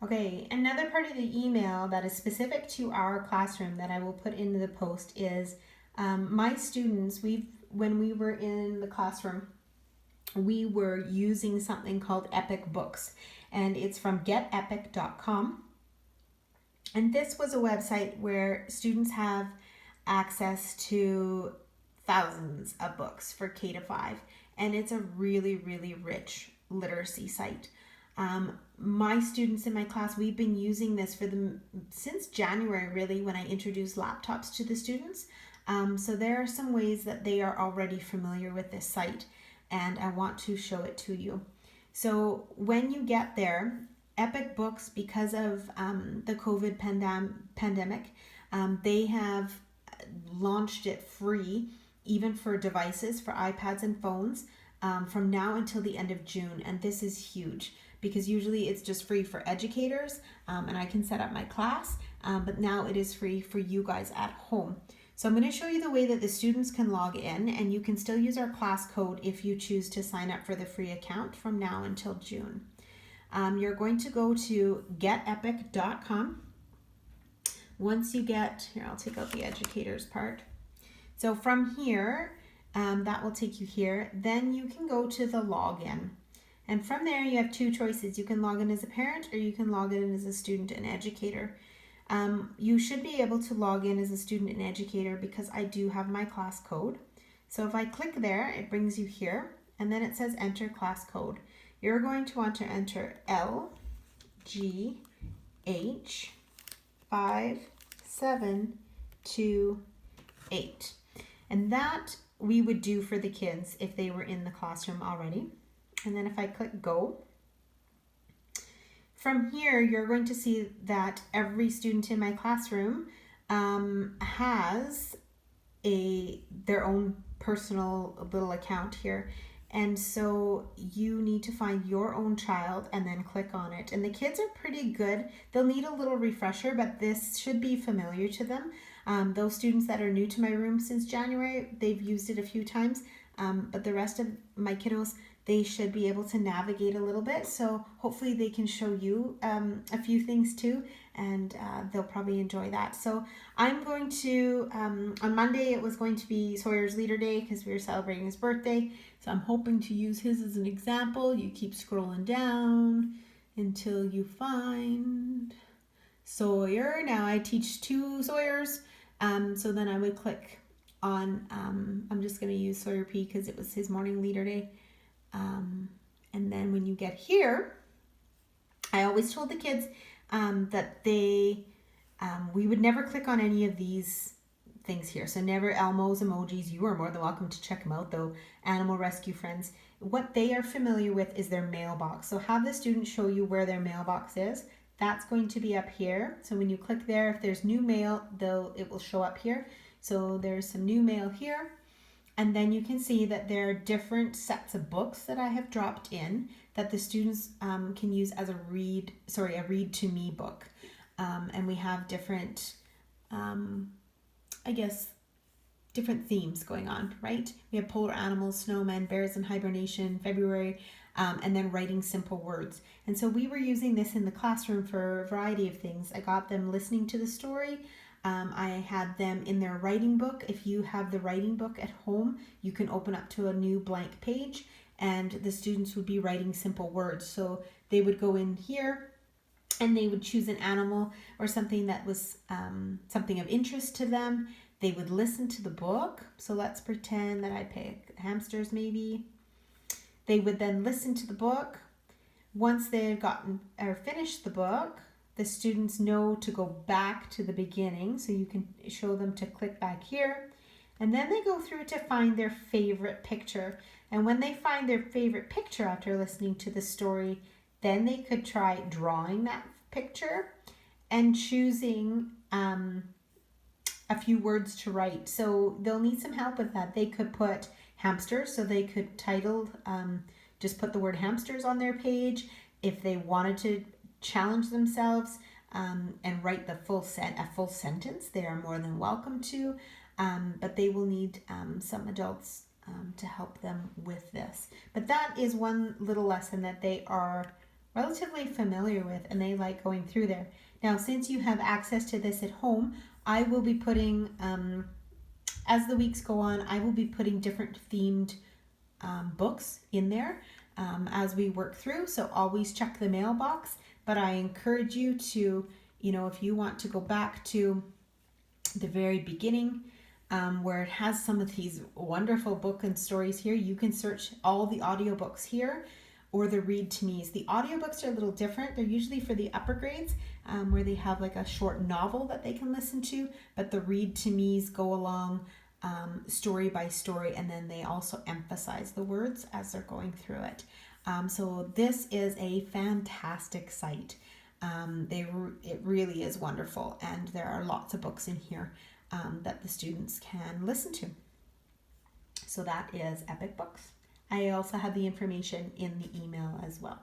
Okay, another part of the email that is specific to our classroom that I will put into the post is my students, when we were in the classroom, we were using something called Epic Books, and it's from getepic.com. And this was a website where students have access to thousands of books for K to 5, and it's a really, really rich literacy site. My students in my class, we've been using this for them since January, really, when I introduced laptops to the students. So there are some ways that they are already familiar with this site, and I want to show it to you. So when you get there, Epic Books, because of the COVID pandemic, they have launched it free, even for devices, for iPads and phones, from now until the end of June. And this is huge because usually it's just free for educators, and I can set up my class, but now it is free for you guys at home. So I'm going to show you the way that the students can log in, and you can still use our class code if you choose to sign up for the free account from now until June. You're going to go to getepic.com. Once you get, here I'll take out the educators part. So from here, that will take you here. Then you can go to the login. And from there you have two choices. You can log in as a parent or you can log in as a student and educator. You should be able to log in as a student and educator because I do have my class code. So if I click there, it brings you here, and then it says enter class code. You're going to want to enter LGH5728. And that we would do for the kids if they were in the classroom already. And then if I click go, from here you're going to see that every student in my classroom has their own personal little account here. And so you need to find your own child and then click on it. And the kids are pretty good. They'll need a little refresher, but this should be familiar to them. Those students that are new to my room since January, they've used it a few times. But the rest of my kiddos, they should be able to navigate a little bit. So hopefully they can show you a few things too, and they'll probably enjoy that. So I'm going to, on Monday it was going to be Sawyer's Leader Day because we were celebrating his birthday. So I'm hoping to use his as an example. You keep scrolling down until you find Sawyer. Now I teach 2 Sawyers. So then I would click on, I'm just going to use Sawyer P because it was his morning leader day. And then when you get here, I always told the kids that we would never click on any of these things here. So never Elmo's emojis. You are more than welcome to check them out though. Animal Rescue Friends. What they are familiar with is their mailbox. So have the student show you where their mailbox is. That's going to be up here. So when you click there, if there's new mail, it will show up here. So there's some new mail here. And then you can see that there are different sets of books that I have dropped in that the students can use as a read to me book. And we have different, different themes going on, right? We have polar animals, snowmen, bears in hibernation, February, and then writing simple words. And so we were using this in the classroom for a variety of things. I got them listening to the story. I had them in their writing book. If you have the writing book at home, you can open up to a new blank page and the students would be writing simple words. So they would go in here and they would choose an animal or something that was something of interest to them. They would listen to the book. So let's pretend that I pick hamsters maybe. They would then listen to the book. Once they've gotten or finished the book, the students know to go back to the beginning, so you can show them to click back here. And then they go through to find their favorite picture. And when they find their favorite picture after listening to the story, then they could try drawing that picture and choosing a few words to write. So they'll need some help with that. They could put hamsters, so they could title, just put the word hamsters on their page. If they wanted to challenge themselves and write a full sentence, they are more than welcome to, but they will need some adults to help them with this. But that is one little lesson that they are relatively familiar with, and they like going through there. Now, since you have access to this at home, I will be putting, as the weeks go on, I will be putting different themed books in there as we work through. So always check the mailbox. But I encourage you to, if you want to go back to the very beginning, where it has some of these wonderful book and stories here, you can search all the audiobooks here or the Read to Me's. The audiobooks are a little different. They're usually for the upper grades, where they have like a short novel that they can listen to, but the Read to Me's go along story by story, and then they also emphasize the words as they're going through it. So this is a fantastic site. It really is wonderful, and there are lots of books in here that the students can listen to. So that is Epic Books. I also have the information in the email as well.